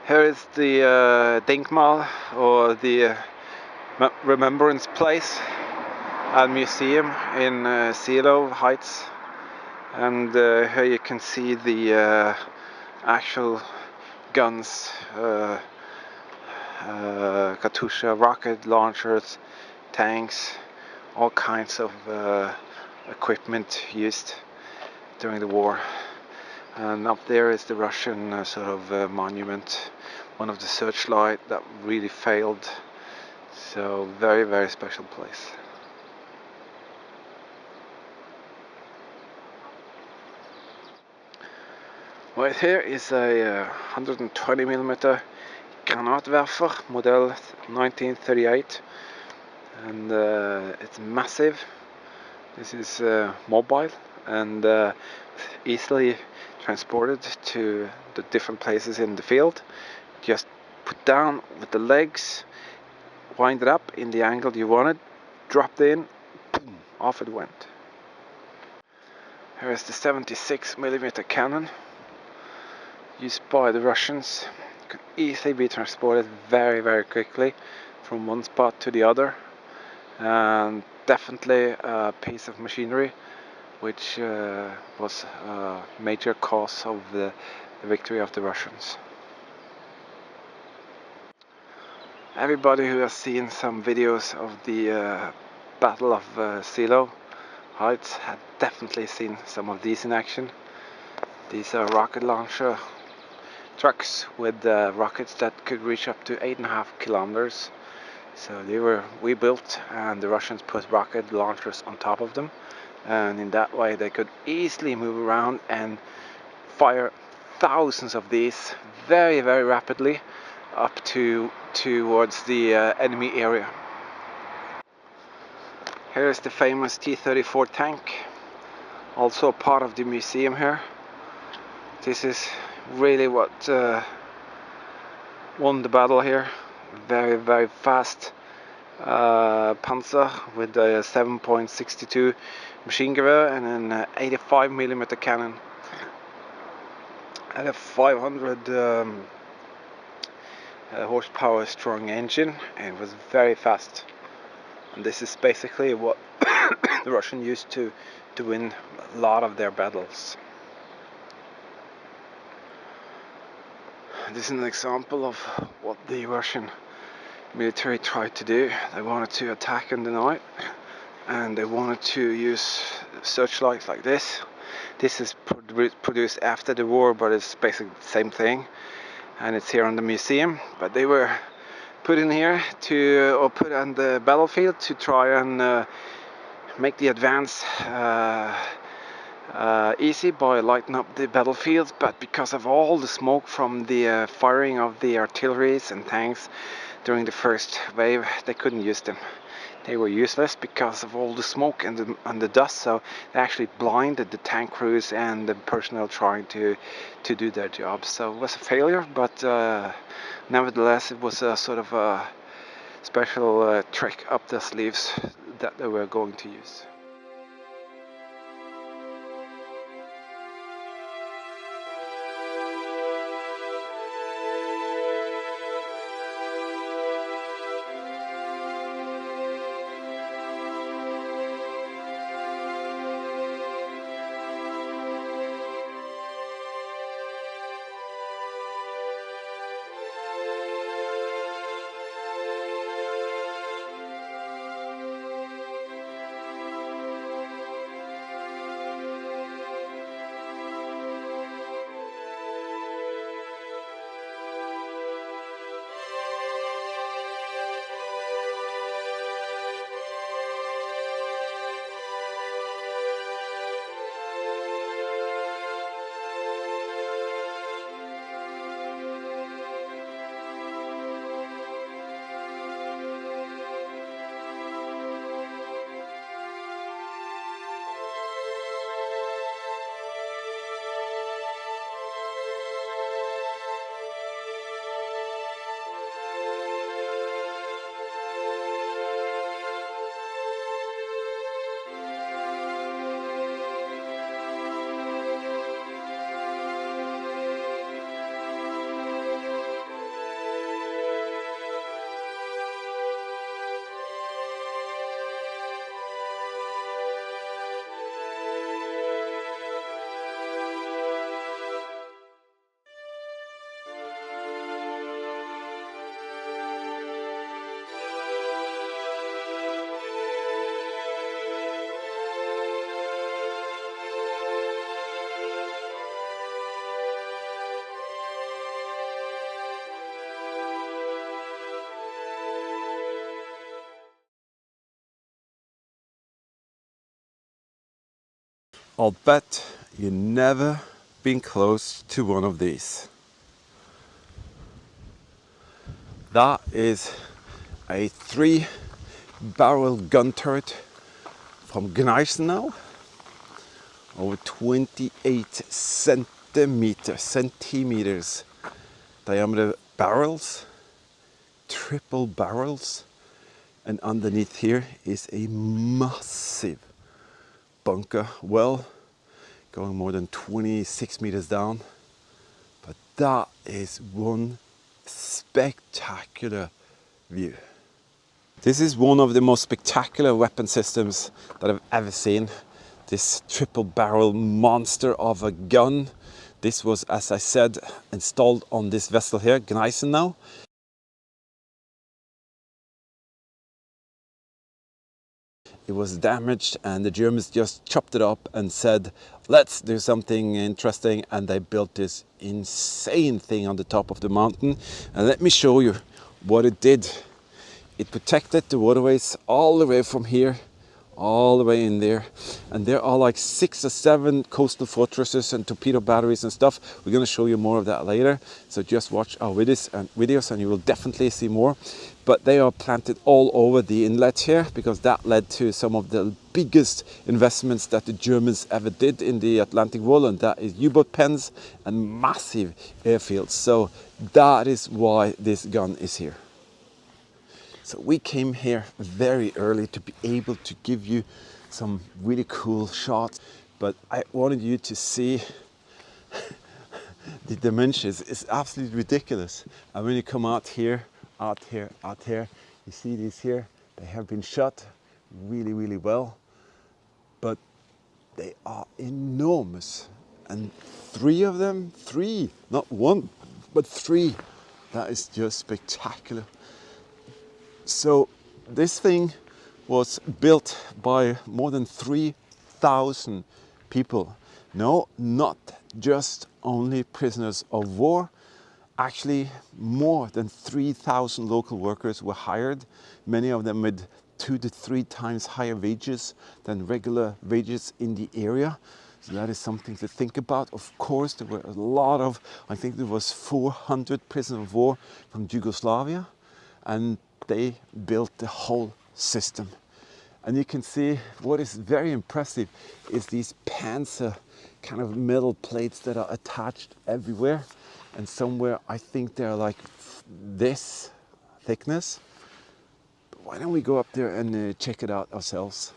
Here is the Denkmal, or the Remembrance Place and Museum in Silo Heights, and here you can see the actual guns, Katusha rocket launchers, tanks, all kinds of equipment used during the war. And up there is the Russian sort of monument, one of the searchlight that really failed. So very, very special place. Right here is a 120mm Granatwerfer, model 1938, and it's massive. This is mobile and easily transported to the different places in the field. Just put down with the legs, wind it up in the angle you wanted, dropped in, boom, off it went. Here is the 76mm cannon used by the Russians. It could easily be transported very, very quickly from one spot to the other, and definitely a piece of machinery which was a major cause of the victory of the Russians. Everybody who has seen some videos of the Battle of Silo Heights had definitely seen some of these in action. These are rocket launcher trucks with rockets that could reach up to 8.5 kilometers. So they were rebuilt, and the Russians put rocket launchers on top of them, and in that way they could easily move around and fire thousands of these very, very rapidly up towards the enemy area. Here is the famous T-34 tank, also part of the museum here. This is really what won the battle here. Very, very fast Panzer with a 7.62 machine gun and an 85mm cannon. Had a 500 horsepower strong engine, and it was very fast. And this is basically what the Russians used to win a lot of their battles. This is an example of what the Russian military tried to do. They wanted to attack in the night, and they wanted to use searchlights like this. This is produced after the war, but it's basically the same thing, and it's here on the museum. But they were put in here or put on the battlefield to try and make the advance easy by lighting up the battlefield. But because of all the smoke from the firing of the artilleries and tanks during the first wave, they couldn't use them. They were useless because of all the smoke and the dust, so they actually blinded the tank crews and the personnel trying to do their job. So it was a failure, but nevertheless it was a sort of a special trick up their sleeves that they were going to use. I'll bet you've never been close to one of these. That is a 3-barrel gun turret from Gneisenau, over 28 centimeters diameter barrels, triple barrels, and underneath here is a massive bunker well going more than 26 meters down. But that is one spectacular view. This is one of the most spectacular weapon systems that I've ever seen. This triple barrel monster of a gun. This was, as I said, installed on this vessel here, Gneisenau. It was damaged and the Germans just chopped it up and said, let's do something interesting, and they built this insane thing on the top of the mountain. And let me show you what it did. It protected the waterways all the way from here, all the way in there. And there are like 6 or 7 coastal fortresses and torpedo batteries and stuff. We're going to show you more of that later. So just watch our videos and you will definitely see more. But they are planted all over the inlet here, because that led to some of the biggest investments that the Germans ever did in the Atlantic Wall, and that is U-boat pens and massive airfields. So that is why this gun is here. So we came here very early to be able to give you some really cool shots, but I wanted you to see the dimensions. It's absolutely ridiculous. And when you come out here, you see these here, they have been shot really, really well, but they are enormous. And 3 of them, not 1, but 3, that is just spectacular. So this thing was built by more than 3,000 people. No, not just only prisoners of war. Actually, more than 3,000 local workers were hired, many of them with 2 to 3 times higher wages than regular wages in the area. So that is something to think about. Of course, there were a lot of, I think there was 400 prisoners of war from Yugoslavia, and they built the whole system. And you can see what is very impressive is these Panzer kind of metal plates that are attached everywhere. And somewhere I think they're like this thickness. But why don't we go up there and check it out ourselves?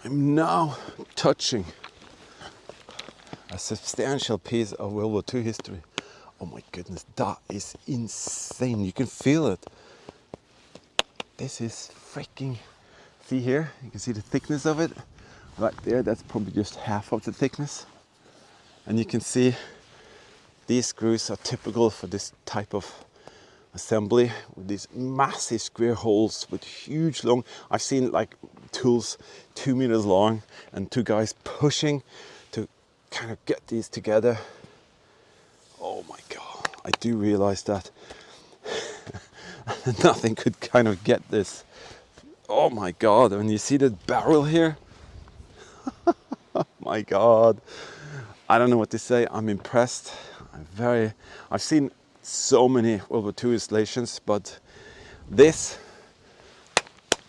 I'm now touching a substantial piece of World War II history. Oh my goodness, that is insane. You can feel it. This is freaking, see here, you can see the thickness of it. Right there, that's probably just half of the thickness. And you can see these screws are typical for this type of assembly, with these massive square holes with huge long, I've seen like tools 2 meters long and 2 guys pushing to kind of get these together. Oh my God, I do realize that nothing could kind of get this. Oh my God, when you see the barrel here, oh my God, I don't know what to say. I'm impressed. I've seen so many World War II installations, but this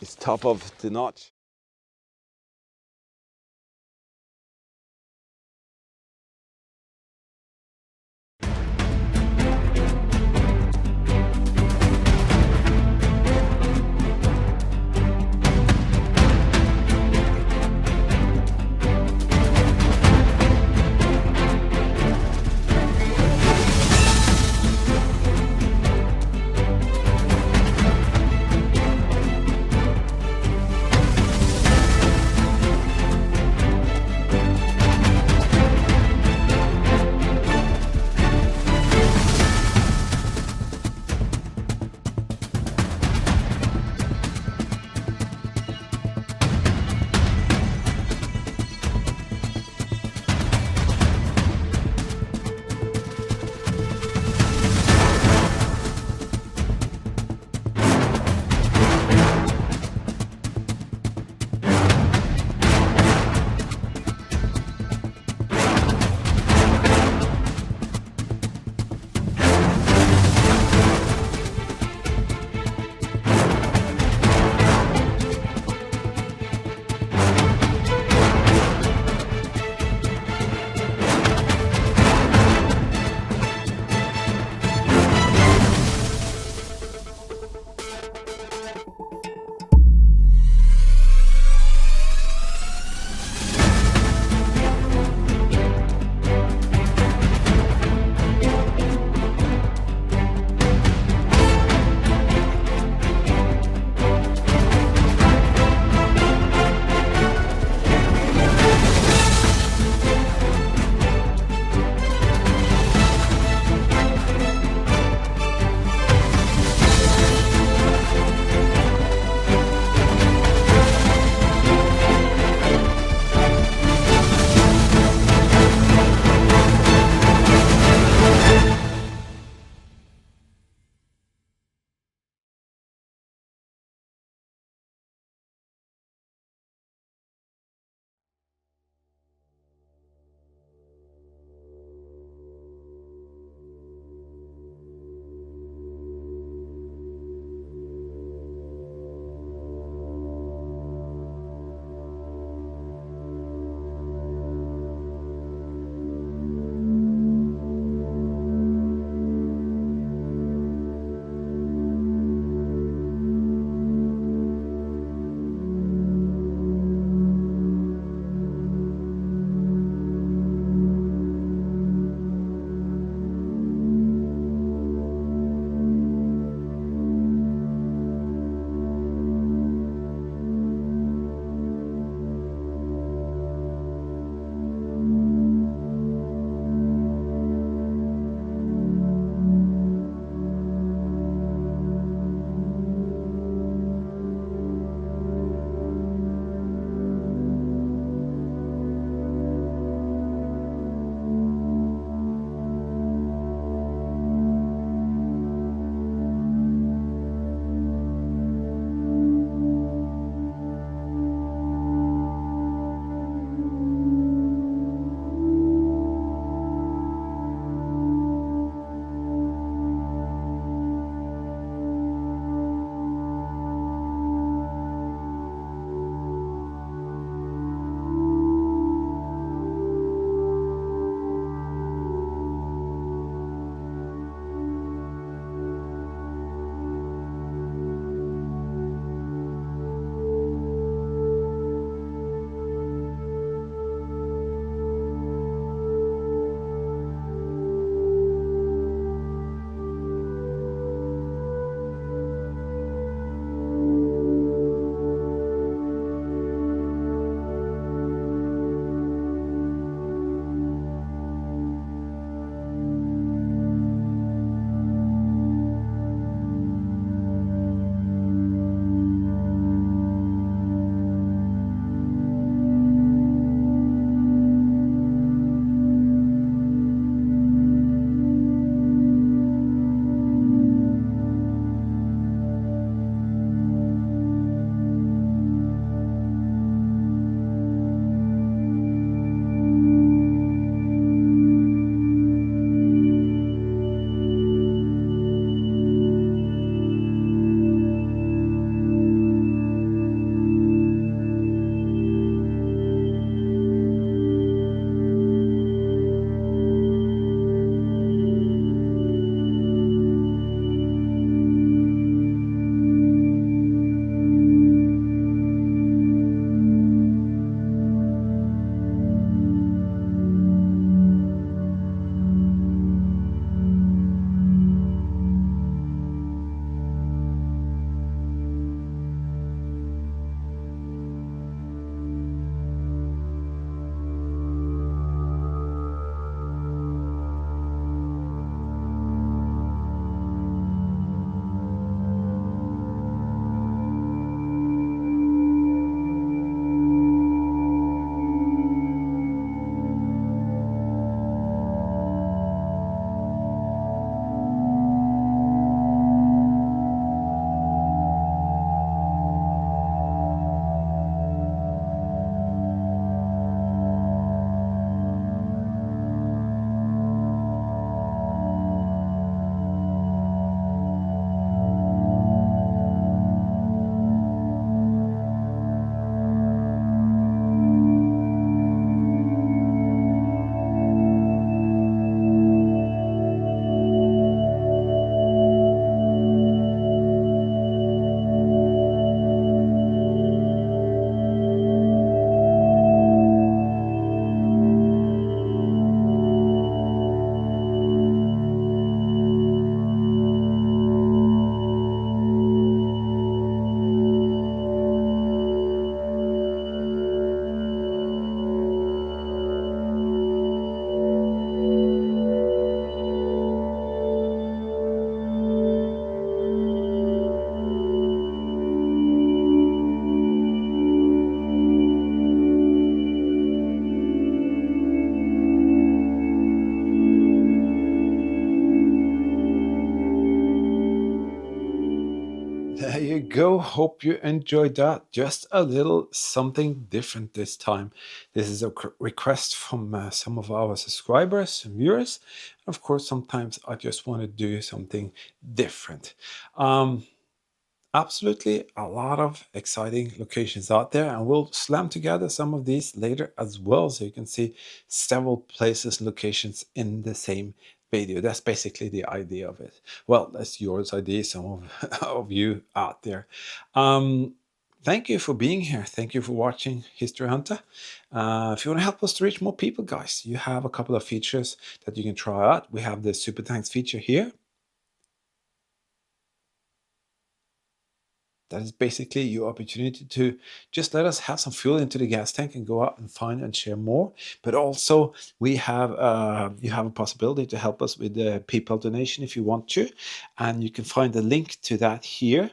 is top of the notch. go. Hope you enjoyed that. Just a little something different this time. This is a request from some of our subscribers and viewers. Of course, sometimes I just want to do something different. Absolutely a lot of exciting locations out there, and we'll slam together some of these later as well, so you can see several places and locations in the same video. That's basically the idea of it. Well, that's yours idea, some of you out there. Thank you for being here. Thank you for watching History Hunter. If you want to help us to reach more people, guys, you have a couple of features that you can try out. We have the Super Thanks feature here. That is basically your opportunity to just let us have some fuel into the gas tank and go out and find and share more. But also, we have you have a possibility to help us with the PayPal donation if you want to, and you can find the link to that here.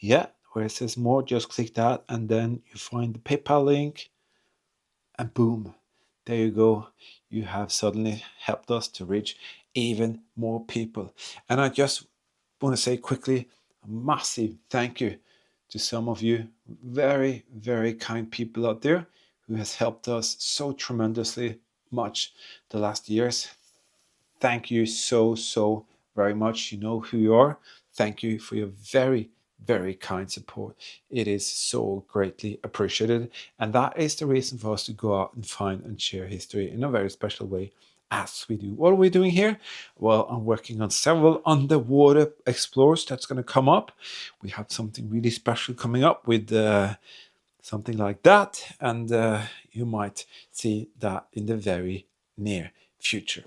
Yeah, where it says more, just click that, and then you find the PayPal link, and boom, there you go. You have suddenly helped us to reach even more people. And I just want to say quickly, a massive thank you to some of you very, very kind people out there who has helped us so tremendously much the last years. Thank you so very much. You know who you are. Thank you for your very, very kind support. It is so greatly appreciated. And that is the reason for us to go out and find and share history in a very special way as we do. What are we doing here? Well, I'm working on several underwater explorers that's going to come up. We have something really special coming up with something like that. And you might see that in the very near future.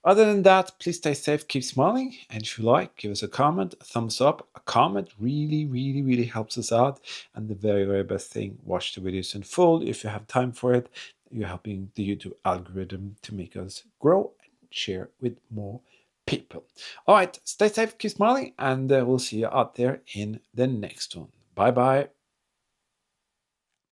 Other than that, please stay safe, keep smiling, and if you like, give us a comment, a thumbs up. A comment really helps us out. And the very best thing, watch the videos in full if you have time for it. You're helping the YouTube algorithm to make us grow and share with more people. All right, stay safe, keep smiling, and we'll see you out there in the next one. Bye bye.